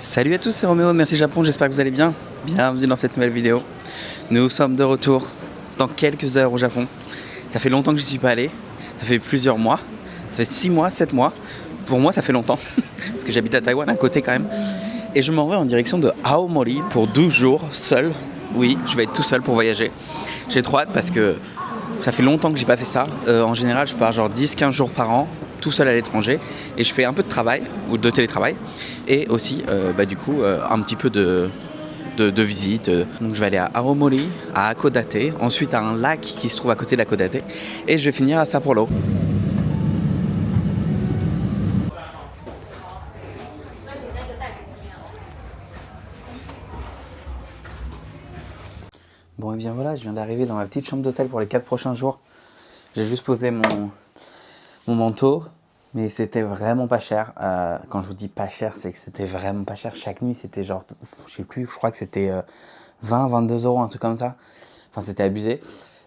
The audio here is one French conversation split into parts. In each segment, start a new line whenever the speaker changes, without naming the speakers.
Salut à tous, c'est Roméo de Merci Japon, j'espère que vous allez bien. Bienvenue dans cette nouvelle vidéo. Nous sommes de retour dans quelques heures au Japon. Ça fait longtemps que je n'y suis pas allé, ça fait plusieurs mois, ça fait 6 mois, 7 mois. Pour moi ça fait longtemps, parce que j'habite à Taïwan à côté quand même. Et je m'en vais en direction de Aomori pour 12 jours, seul. Oui, je vais être tout seul pour voyager. J'ai trop hâte parce que ça fait longtemps que j'ai pas fait ça. En général je pars genre 10-15 jours par an, tout seul à l'étranger, et je fais un peu de travail ou de télétravail et aussi du coup un petit peu de visite. Donc je vais aller à Aomori, à Hakodate, ensuite à un lac qui se trouve à côté d'Hakodate, et je vais finir à Sapporo. Bon et bien voilà, je viens d'arriver dans ma petite chambre d'hôtel pour les 4 prochains jours. J'ai juste posé mon manteau, mais c'était vraiment pas cher. Quand je vous dis pas cher, c'est que c'était vraiment pas cher. Chaque nuit, c'était genre, je sais plus, je crois que c'était 20-22 €, un truc comme ça. Enfin, c'était abusé.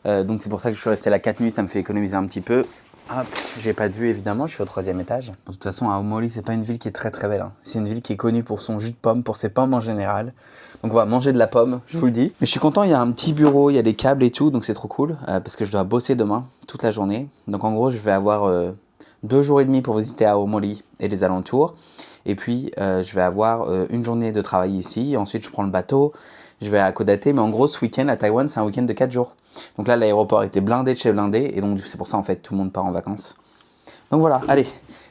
Donc c'est pour ça que je suis resté là 4 nuits, ça me fait économiser un petit peu. Hop, j'ai pas de vue évidemment, je suis au 3e étage. De toute façon, Aomori, c'est pas une ville qui est très très belle. C'est une ville qui est connue pour son jus de pomme, pour ses pommes en général. Donc on va manger de la pomme, je vous le dis. Mais je suis content, il y a un petit bureau, il y a des câbles et tout, donc c'est trop cool. Parce que je dois bosser demain, toute la journée. Donc en gros, je vais avoir 2 jours et demi pour visiter Aomori et les alentours. Et puis je vais avoir une journée de travail ici. Ensuite, je prends le bateau. Je vais à Hakodate, mais en gros, ce week-end à Taïwan, c'est un week-end de 4 jours. Donc là, l'aéroport était blindé de chez blindé, et donc c'est pour ça, en fait, tout le monde part en vacances. Donc voilà, allez,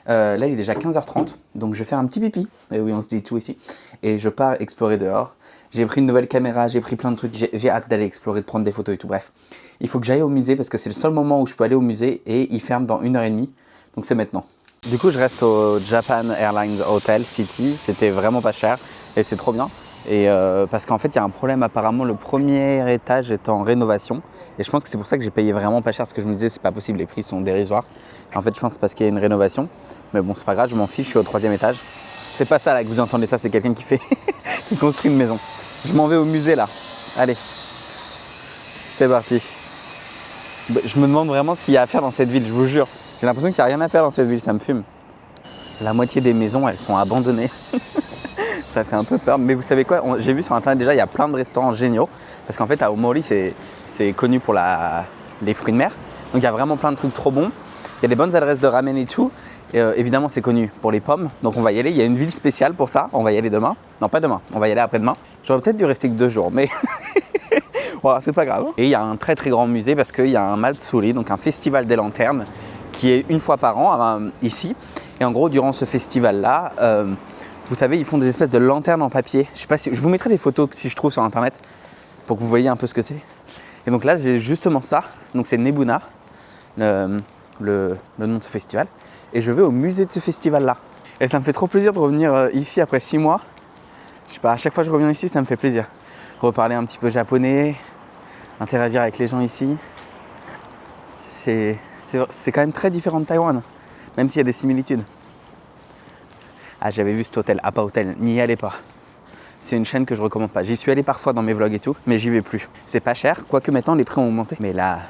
là, il est déjà 15h30, donc je vais faire un petit pipi. Et oui, on se dit tout ici. Et je pars explorer dehors. J'ai pris une nouvelle caméra, j'ai pris plein de trucs, j'ai hâte d'aller explorer, de prendre des photos et tout. Bref, il faut que j'aille au musée, parce que c'est le seul moment où je peux aller au musée, et il ferme dans 1h30, donc c'est maintenant. Du coup, je reste au Japan Airlines Hotel City, c'était vraiment pas cher, et c'est trop bien. Et parce qu'en fait, il y a un problème, apparemment, le premier étage est en rénovation. Et je pense que c'est pour ça que j'ai payé vraiment pas cher, parce que je me disais, c'est pas possible, les prix sont dérisoires. En fait, je pense que c'est parce qu'il y a une rénovation. Mais bon, c'est pas grave, je m'en fiche, je suis au 3e étage. C'est pas ça là que vous entendez, ça, c'est quelqu'un qui fait qui construit une maison. Je m'en vais au musée là. Allez, c'est parti. Je me demande vraiment ce qu'il y a à faire dans cette ville, je vous jure. J'ai l'impression qu'il n'y a rien à faire dans cette ville, ça me fume. La moitié des maisons, elles sont abandonnées. Ça fait un peu peur, mais vous savez quoi, j'ai vu sur internet déjà, il y a plein de restaurants géniaux, parce qu'en fait à Aomori c'est connu pour les fruits de mer, donc il y a vraiment plein de trucs trop bons, il y a des bonnes adresses de ramen et tout, et évidemment c'est connu pour les pommes, donc on va y aller, il y a une ville spéciale pour ça, on va y aller demain, non pas demain, on va y aller après-demain, j'aurais peut-être dû rester que 2 jours, mais voilà, c'est pas grave. Et il y a un très très grand musée, parce qu'il y a un Matsuri, donc un festival des lanternes, qui est une fois par an ici, et en gros durant ce festival là, vous savez, ils font des espèces de lanternes en papier. Je sais pas si je vous mettrai des photos si je trouve sur internet pour que vous voyez un peu ce que c'est. Et donc là, j'ai justement ça. Donc c'est Nebuna, le nom de ce festival. Et je vais au musée de ce festival-là. Et ça me fait trop plaisir de revenir ici après 6 mois. Je sais pas, à chaque fois que je reviens ici, ça me fait plaisir. Reparler un petit peu japonais, interagir avec les gens ici. C'est quand même très différent de Taïwan, même s'il y a des similitudes. Ah, j'avais vu cet hôtel, Appa Hotel, n'y allez pas. C'est une chaîne que je recommande pas. J'y suis allé parfois dans mes vlogs et tout, mais j'y vais plus. C'est pas cher, quoique maintenant les prix ont augmenté. Mais la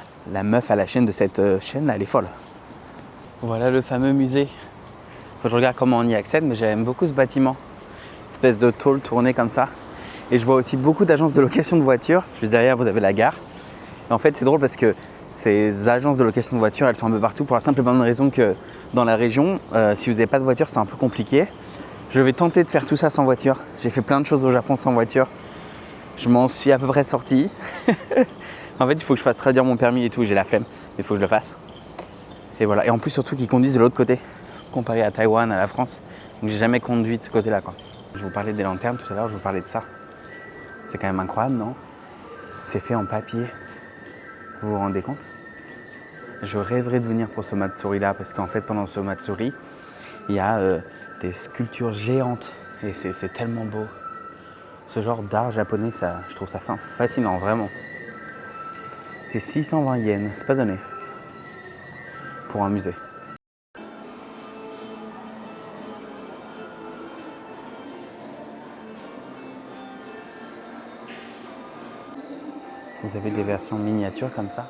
meuf à la chaîne de cette chaîne là, elle est folle. Voilà le fameux musée. Faut que je regarde comment on y accède, mais j'aime beaucoup ce bâtiment. Espèce de tôle tournée comme ça. Et je vois aussi beaucoup d'agences de location de voitures. Juste derrière, vous avez la gare. Et en fait, c'est drôle parce que ces agences de location de voitures, elles sont un peu partout pour la simple et bonne raison que dans la région, si vous n'avez pas de voiture, c'est un peu compliqué. Je vais tenter de faire tout ça sans voiture. J'ai fait plein de choses au Japon sans voiture. Je m'en suis à peu près sorti. En fait, il faut que je fasse traduire mon permis et tout. J'ai la flemme, il faut que je le fasse. Et voilà. Et en plus, surtout qu'ils conduisent de l'autre côté, comparé à Taïwan, à la France. Donc, j'ai jamais conduit de ce côté-là, quoi. Je vous parlais des lanternes tout à l'heure, je vous parlais de ça. C'est quand même incroyable, non? C'est fait en papier. Vous vous rendez compte? Je rêverais de venir pour ce Matsuri là, parce qu'en fait pendant ce Matsuri, il y a des sculptures géantes et c'est tellement beau. Ce genre d'art japonais, ça, je trouve ça fascinant, vraiment. C'est 620 yens, c'est pas donné pour un musée. Vous avez des versions miniatures comme ça.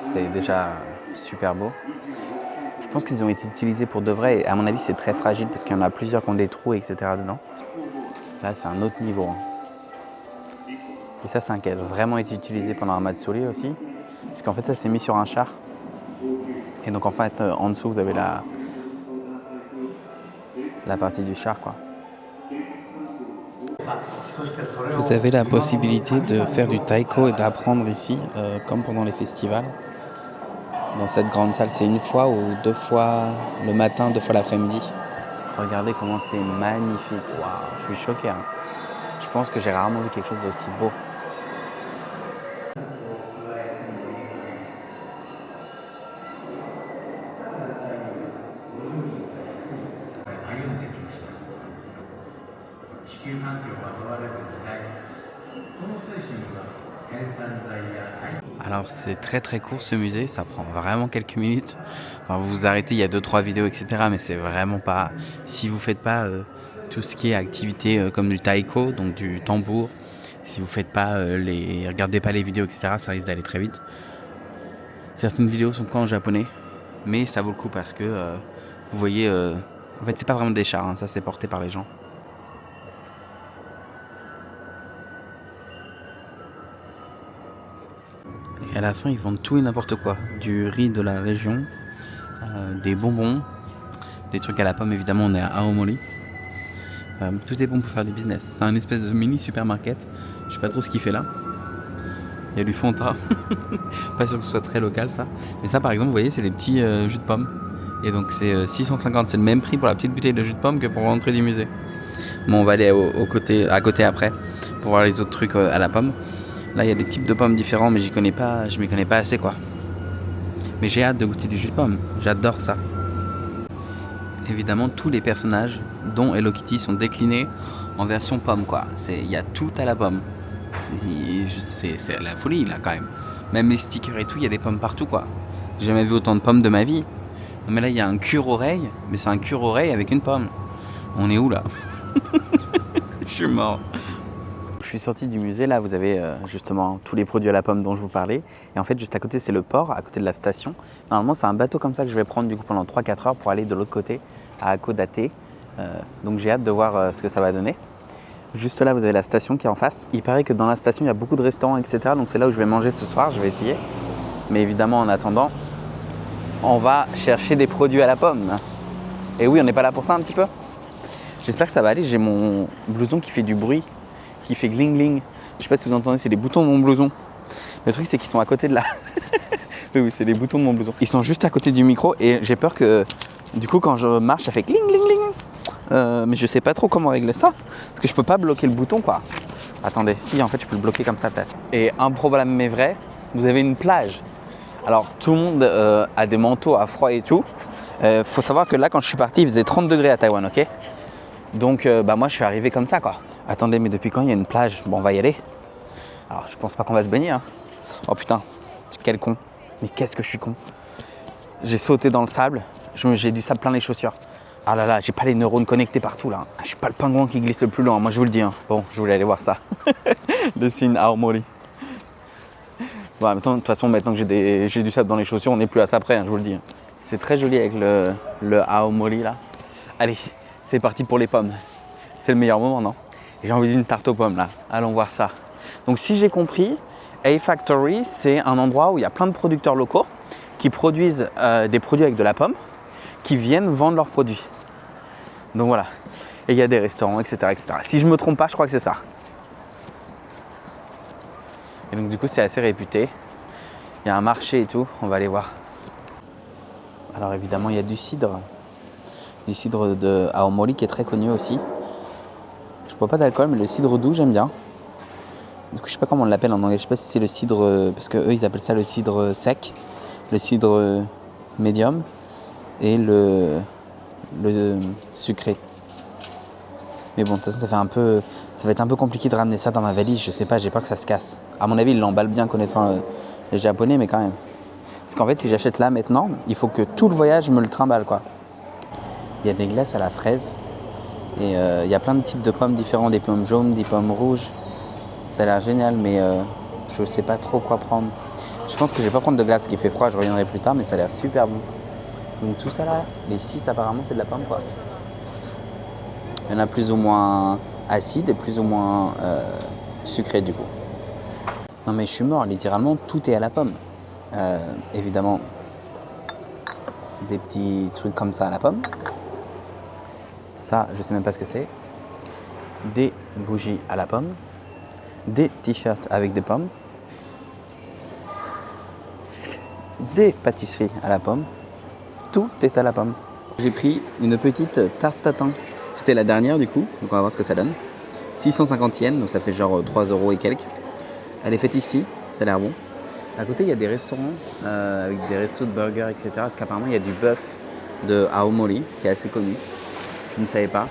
C'est déjà super beau. Je pense qu'ils ont été utilisés pour de vrai. Et à mon avis, c'est très fragile parce qu'il y en a plusieurs qui ont des trous, etc. dedans. Là, c'est un autre niveau. Hein. Et ça, c'est un qui a vraiment été utilisé pendant un Matsuri aussi. Parce qu'en fait, ça s'est mis sur un char. Et donc, en fait, en dessous, vous avez la partie du char, quoi. Vous avez la possibilité de faire du taiko et d'apprendre ici, comme pendant les festivals. Dans cette grande salle, c'est une fois ou deux fois le matin, deux fois l'après-midi. Regardez comment c'est magnifique. Waouh, je suis choqué. Hein. Je pense que j'ai rarement vu quelque chose d'aussi beau. Alors c'est très très court ce musée, ça prend vraiment quelques minutes. Enfin, vous vous arrêtez, il y a 2-3 vidéos, etc. Mais c'est vraiment pas... Si vous faites pas tout ce qui est activité comme du taiko, donc du tambour, si vous faites pas regardez pas les vidéos, etc., ça risque d'aller très vite. Certaines vidéos sont qu'en japonais, mais ça vaut le coup parce que vous voyez... en fait, c'est pas vraiment des chars, hein, ça c'est porté par les gens. Et à la fin, ils vendent tout et n'importe quoi. Du riz de la région, des bonbons, des trucs à la pomme, évidemment, on est à Aomori. Tout est bon pour faire du business. C'est un espèce de mini supermarket. Je sais pas trop ce qu'il fait là. Il y a du Fanta. Pas sûr que ce soit très local ça. Mais ça, par exemple, vous voyez, c'est des petits jus de pomme. Et donc c'est 650. C'est le même prix pour la petite bouteille de jus de pomme que pour l'entrée du musée. Bon, on va aller à côté après pour voir les autres trucs à la pomme. Là, il y a des types de pommes différents, mais je m'y connais pas assez, quoi. Mais j'ai hâte de goûter du jus de pomme. J'adore ça. Évidemment, tous les personnages, dont Hello Kitty, sont déclinés en version pomme, quoi. Il y a tout à la pomme. C'est la folie, là, quand même. Même les stickers et tout, il y a des pommes partout, quoi. J'ai jamais vu autant de pommes de ma vie. Non, mais là, il y a un cure-oreille, mais c'est un cure-oreille avec une pomme. On est où, là? Je suis mort. Je suis sorti du musée, là vous avez justement tous les produits à la pomme dont je vous parlais. Et en fait juste à côté c'est le port, à côté de la station. Normalement c'est un bateau comme ça que je vais prendre du coup pendant 3-4 heures pour aller de l'autre côté à Hakodate. Donc j'ai hâte de voir ce que ça va donner. Juste là vous avez la station qui est en face. Il paraît que dans la station il y a beaucoup de restaurants, etc. Donc c'est là où je vais manger ce soir, je vais essayer. Mais évidemment en attendant, on va chercher des produits à la pomme. Et oui, on n'est pas là pour ça un petit peu? J'espère que ça va aller, j'ai mon blouson qui fait du bruit, qui fait gling gling. Je sais pas si vous entendez, c'est les boutons de mon blouson. Le truc c'est qu'ils sont à côté de là. Oui, c'est les boutons de mon blouson. Ils sont juste à côté du micro et j'ai peur que du coup quand je marche ça fait gling gling gling. Mais je sais pas trop comment régler ça. Parce que je peux pas bloquer le bouton quoi. Attendez, si en fait je peux le bloquer comme ça peut-être. Et improbable mais vrai, vous avez une plage. Alors tout le monde a des manteaux à froid et tout. Faut savoir que là quand je suis parti il faisait 30 degrés à Taïwan, ok. Donc moi je suis arrivé comme ça quoi. Attendez, mais depuis quand il y a une plage? Bon, on va y aller. Alors, je pense pas qu'on va se baigner. Hein. Oh putain, quel con. Mais qu'est-ce que je suis con. J'ai sauté dans le sable. J'ai du sable plein les chaussures. Ah là là, j'ai pas les neurones connectés partout là. Je suis pas le pingouin qui glisse le plus loin, moi je vous le dis. Hein. Bon, je voulais aller voir ça. Le signe Aomori. Bon, de toute façon, maintenant que j'ai du sable dans les chaussures, on n'est plus à ça près, hein, je vous le dis. C'est très joli avec le Aomori là. Allez, c'est parti pour les pommes. C'est le meilleur moment, non? J'ai envie d'une tarte aux pommes là, allons voir ça. Donc si j'ai compris, A-Factory c'est un endroit où il y a plein de producteurs locaux qui produisent des produits avec de la pomme, qui viennent vendre leurs produits. Donc voilà, et il y a des restaurants, etc., etc. Si je me trompe pas, je crois que c'est ça. Et donc du coup c'est assez réputé, il y a un marché et tout, on va aller voir. Alors évidemment il y a du cidre de Aomori qui est très connu aussi. Je bois pas d'alcool, mais le cidre doux, j'aime bien. Du coup, je sais pas comment on l'appelle en anglais. Je sais pas si c'est le cidre... Parce que eux, ils appellent ça le cidre sec, le cidre médium et le sucré. Mais bon, de toute façon, ça va être un peu compliqué de ramener ça dans ma valise. Je sais pas, j'ai peur que ça se casse. À mon avis, ils l'emballent bien connaissant les Japonais, mais quand même. Parce qu'en fait, si j'achète là maintenant, il faut que tout le voyage me le trimballe, quoi. Il y a des glaces à la fraise. Et il y a plein de types de pommes différents, des pommes jaunes, des pommes rouges. Ça a l'air génial, mais je sais pas trop quoi prendre. Je pense que je vais pas prendre de glace qui fait froid, je reviendrai plus tard, mais ça a l'air super bon. Donc tout ça là, les 6 apparemment c'est de la pomme quoi. Il y en a plus ou moins acide et plus ou moins sucré du coup. Non mais je suis mort, littéralement tout est à la pomme. Évidemment, des petits trucs comme ça à la pomme. Ça, je sais même pas ce que c'est. Des bougies à la pomme. Des t-shirts avec des pommes. Des pâtisseries à la pomme. Tout est à la pomme. J'ai pris une petite tarte tatin. C'était la dernière du coup, donc on va voir ce que ça donne. 650 yens, donc ça fait genre 3 euros et quelques. Elle est faite ici, ça a l'air bon. À côté, il y a des restaurants avec des restos de burgers, etc. Parce qu'apparemment, il y a du bœuf de Aomori qui est assez connu. Je ne savais pas.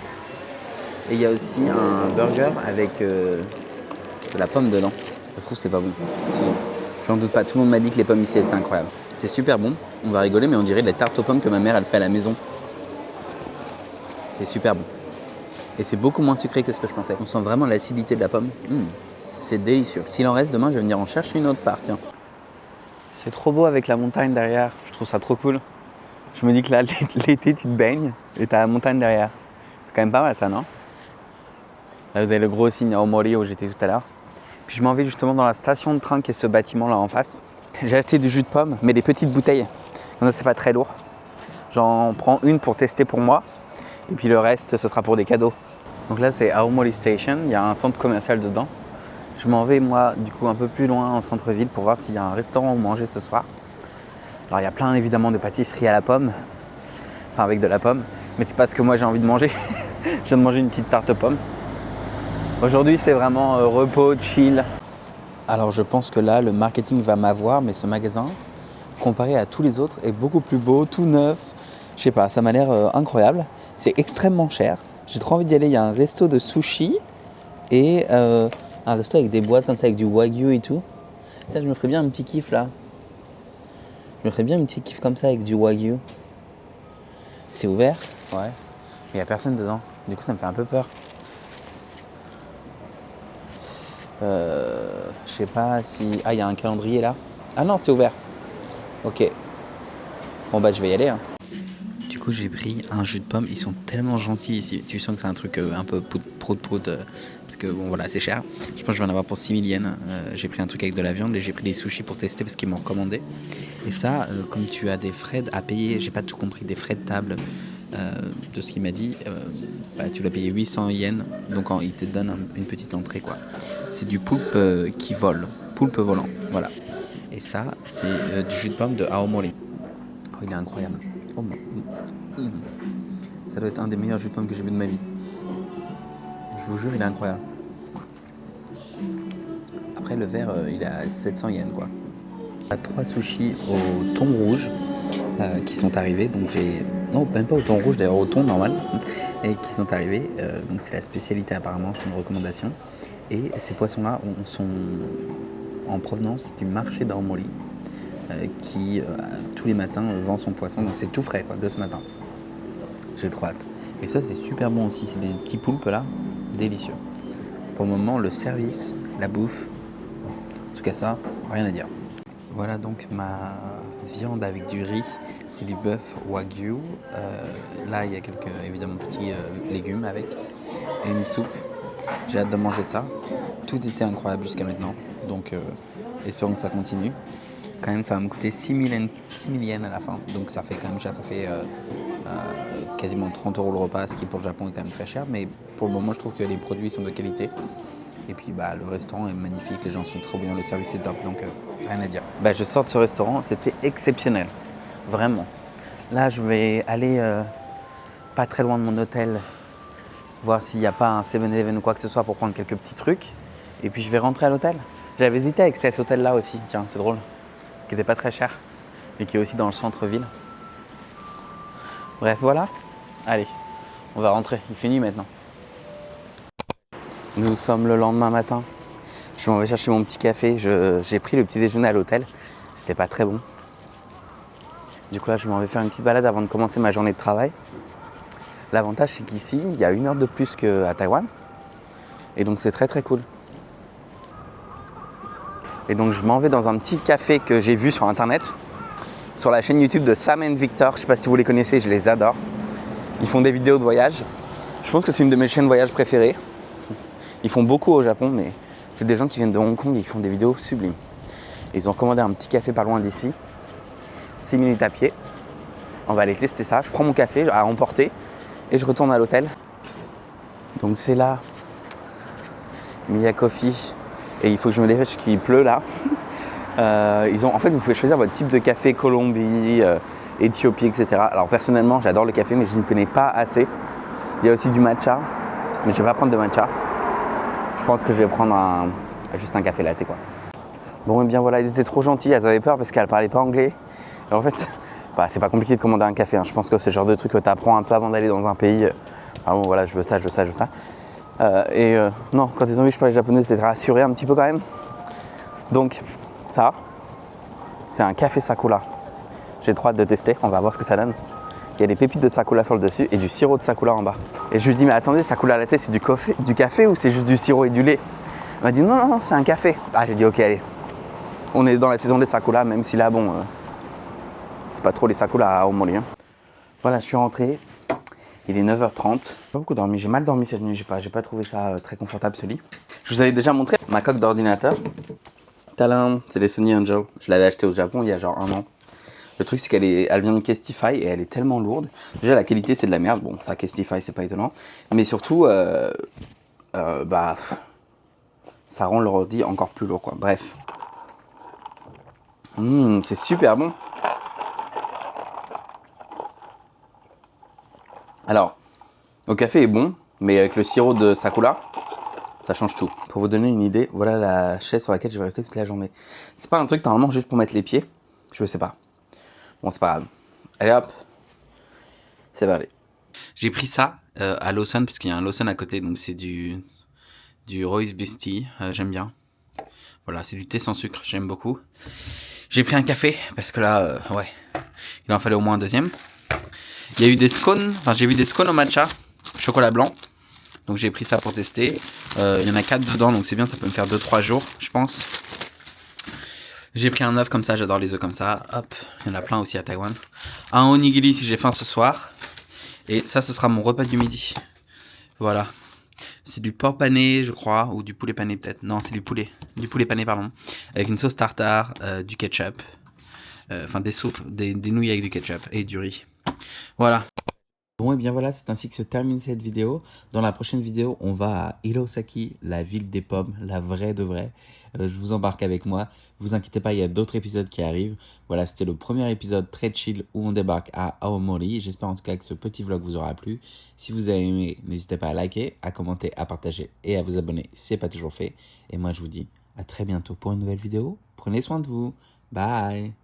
Et il y a aussi un burger avec de la pomme dedans. Ça se trouve, c'est pas bon. Si. J'en doute pas. Tout le monde m'a dit que les pommes ici étaient incroyables. C'est super bon. On va rigoler, mais on dirait les tartes aux pommes que ma mère elle fait à la maison. C'est super bon. Et c'est beaucoup moins sucré que ce que je pensais. On sent vraiment l'acidité de la pomme. C'est délicieux. S'il en reste demain, je vais venir en chercher une autre part. Tiens. C'est trop beau avec la montagne derrière. Je trouve ça trop cool. Je me dis que là, l'été, tu te baignes et t'as la montagne derrière. C'est quand même pas mal ça, non? Là, vous avez le gros signe Aomori où j'étais tout à l'heure. Puis je m'en vais justement dans la station de train qui est ce bâtiment là en face. J'ai acheté du jus de pomme, mais des petites bouteilles. Comme ça, c'est pas très lourd. J'en prends une pour tester pour moi. Et puis le reste, ce sera pour des cadeaux. Donc là, c'est Aomori Station. Il y a un centre commercial dedans. Je m'en vais, moi, du coup, un peu plus loin en centre-ville pour voir s'il y a un restaurant où manger ce soir. Alors, il y a plein, évidemment, de pâtisseries à la pomme. Enfin, avec de la pomme. Mais c'est pas ce que moi, j'ai envie de manger. Je viens de manger une petite tarte aux pommes. Aujourd'hui, c'est vraiment repos, chill. Alors, je pense que là, le marketing va m'avoir, mais ce magasin, comparé à tous les autres, est beaucoup plus beau, tout neuf. Je sais pas, ça m'a l'air incroyable. C'est extrêmement cher. J'ai trop envie d'y aller. Il y a un resto de sushi et un resto avec des boîtes comme ça, avec du wagyu et tout. Là, je me ferais bien un petit kiff là. Je me ferais bien un petit kiff comme ça avec du wagyu. C'est ouvert? Ouais. Il n'y a personne dedans. Du coup, ça me fait un peu peur. Je sais pas si... Ah, il y a un calendrier là. Ah non, c'est ouvert. Ok. Bon bah, je vais y aller. Hein. Du coup, j'ai pris un jus de pomme. Ils sont tellement gentils ici. Tu sens que c'est un truc un peu prout-prout. Parce que bon, voilà, c'est cher. Je pense que je vais en avoir pour 6000 yens. J'ai pris un truc avec de la viande et j'ai pris des sushis pour tester parce qu'ils m'ont recommandé. Et ça, comme tu as des frais à payer, j'ai pas tout compris, des frais de table de ce qu'il m'a dit, bah, tu dois payer 800 yens. Donc il te donne une petite entrée, quoi. C'est du poulpe qui vole. Poulpe volant. Voilà. Et ça, c'est du jus de pomme de Aomori. Oh, il est incroyable. Oh, ça doit être un des meilleurs jus de pomme que j'ai vu de ma vie. Je vous jure, il est incroyable. Après, le verre, il est à 700 yens, quoi. Il y a 3 sushis au thon rouge qui sont arrivés. Donc non, même pas au thon rouge, d'ailleurs au thon normal. Et qui sont arrivés. Donc c'est la spécialité apparemment, c'est une recommandation. Et ces poissons-là sont en provenance du marché d'Aomori. Qui tous les matins vend son poisson, donc c'est tout frais quoi, de ce matin. J'ai trop hâte. Et ça c'est super bon aussi, c'est des petits poulpes là, délicieux. Pour le moment, le service, la bouffe, en tout cas ça, rien à dire. Voilà donc ma viande avec du riz, c'est du bœuf wagyu. Là il y a quelques évidemment petits légumes avec et une soupe. J'ai hâte de manger ça. Tout était incroyable jusqu'à maintenant, donc espérons que ça continue. Quand même, ça va me coûter 6000 yens à la fin, donc ça fait quand même cher, ça fait quasiment 30 € le repas, ce qui pour le Japon est quand même très cher, mais pour le moment je trouve que les produits sont de qualité. Et puis bah, le restaurant est magnifique, les gens sont trop bien, le service est top, donc rien à dire. Bah, je sors de ce restaurant, c'était exceptionnel, vraiment. Là je vais aller pas très loin de mon hôtel, voir s'il n'y a pas un 7-Eleven ou quoi que ce soit pour prendre quelques petits trucs, et puis je vais rentrer à l'hôtel. J'avais hésité avec cet hôtel là aussi, tiens c'est drôle. Qui n'était pas très cher et qui est aussi dans le centre-ville. Bref, voilà. Allez, on va rentrer. Il fait nuit maintenant. Nous sommes le lendemain matin. Je m'en vais chercher mon petit café. J'ai pris le petit déjeuner à l'hôtel. C'était pas très bon. Du coup là, je m'en vais faire une petite balade avant de commencer ma journée de travail. L'avantage, c'est qu'ici, il y a 1 heure de plus qu'à Taïwan. Et donc, c'est très très cool. Et donc je m'en vais dans un petit café que j'ai vu sur internet sur la chaîne YouTube de Sam and Victor. Je sais pas si vous les connaissez, je les adore. Ils font des vidéos de voyage. Je pense que c'est une de mes chaînes voyage préférées. Ils font beaucoup au Japon, mais c'est des gens qui viennent de Hong Kong et ils font des vidéos sublimes. Et ils ont commandé un petit café pas loin d'ici, 6 minutes à pied. On va aller tester ça. Je prends mon café à emporter et je retourne à l'hôtel. Donc c'est là, Mia Coffee. Et il faut que je me dépêche qu'il pleut là. En fait, vous pouvez choisir votre type de café, Colombie, Éthiopie, etc. Alors personnellement, j'adore le café, mais je ne connais pas assez. Il y a aussi du matcha, mais je ne vais pas prendre de matcha. Je pense que je vais prendre juste un café latte, quoi. Bon, et bien voilà, ils étaient trop gentils, elles avaient peur parce qu'elles ne parlaient pas anglais. Et en fait, c'est pas compliqué de commander un café. Hein. Je pense que c'est le genre de truc que tu apprends un peu avant d'aller dans un pays. Ah bon, voilà, je veux ça, je veux ça, je veux ça. Non, quand ils ont vu que je parlais japonais, c'était rassuré un petit peu quand même. Donc, ça, c'est un café Sakura. J'ai trop hâte de tester, on va voir ce que ça donne. Il y a des pépites de Sakura sur le dessus et du sirop de Sakura en bas. Et je lui dis, mais attendez, Sakura latte, c'est du café ou c'est juste du sirop et du lait? Elle m'a dit, non, non, c'est un café. Ah, j'ai dit, ok, allez. On est dans la saison des Sakura, même si là, bon, c'est pas trop les Sakura à Aomori. Hein. Voilà, je suis rentré. Il est 9h30. J'ai pas beaucoup dormi, j'ai mal dormi cette nuit, j'ai pas trouvé ça très confortable ce lit. Je vous avais déjà montré ma coque d'ordinateur. Tadam, c'est les Sony Angel. Je l'avais acheté au Japon il y a genre 1 an. Le truc c'est qu'elle vient de Kestify et elle est tellement lourde. Déjà la qualité c'est de la merde, bon ça Kestify c'est pas étonnant. Mais surtout, ça rend l'ordi encore plus lourd quoi. Bref. C'est super bon. Alors, le café est bon, mais avec le sirop de Sakura, ça change tout. Pour vous donner une idée, voilà la chaise sur laquelle je vais rester toute la journée. C'est pas un truc normalement juste pour mettre les pieds. Je sais pas. Bon, c'est pas grave. Allez hop, c'est parti. J'ai pris ça à Lawson, parce qu'il y a un Lawson à côté, donc c'est du Royce Beastie. J'aime bien. Voilà, c'est du thé sans sucre, j'aime beaucoup. J'ai pris un café, parce que là, ouais, il en fallait au moins un deuxième. Il y a eu des scones, enfin j'ai vu des scones au matcha, chocolat blanc. Donc j'ai pris ça pour tester. Il y en a 4 dedans, donc c'est bien, ça peut me faire 2-3 jours, je pense. J'ai pris un œuf comme ça, j'adore les œufs comme ça. Hop, il y en a plein aussi à Taïwan. Un onigiri si j'ai faim ce soir. Et ça, ce sera mon repas du midi. Voilà. C'est du porc pané, je crois, ou du poulet pané peut-être. Non, c'est du poulet. Du poulet pané, pardon. Avec une sauce tartare, du ketchup. Enfin, des soupes, des nouilles avec du ketchup et du riz. Voilà. Bon et bien voilà, c'est ainsi que se termine cette vidéo. Dans la prochaine vidéo, on va à Hirosaki, la ville des pommes, la vraie de vraie. Je vous embarque avec moi. Vous inquiétez pas, il y a d'autres épisodes qui arrivent. Voilà, c'était le premier épisode très chill où on débarque à Aomori. J'espère en tout cas que ce petit vlog vous aura plu. Si vous avez aimé, n'hésitez pas à liker, à commenter, à partager et à vous abonner si ce n'est pas toujours fait. Et moi je vous dis à très bientôt pour une nouvelle vidéo. Prenez soin de vous. Bye.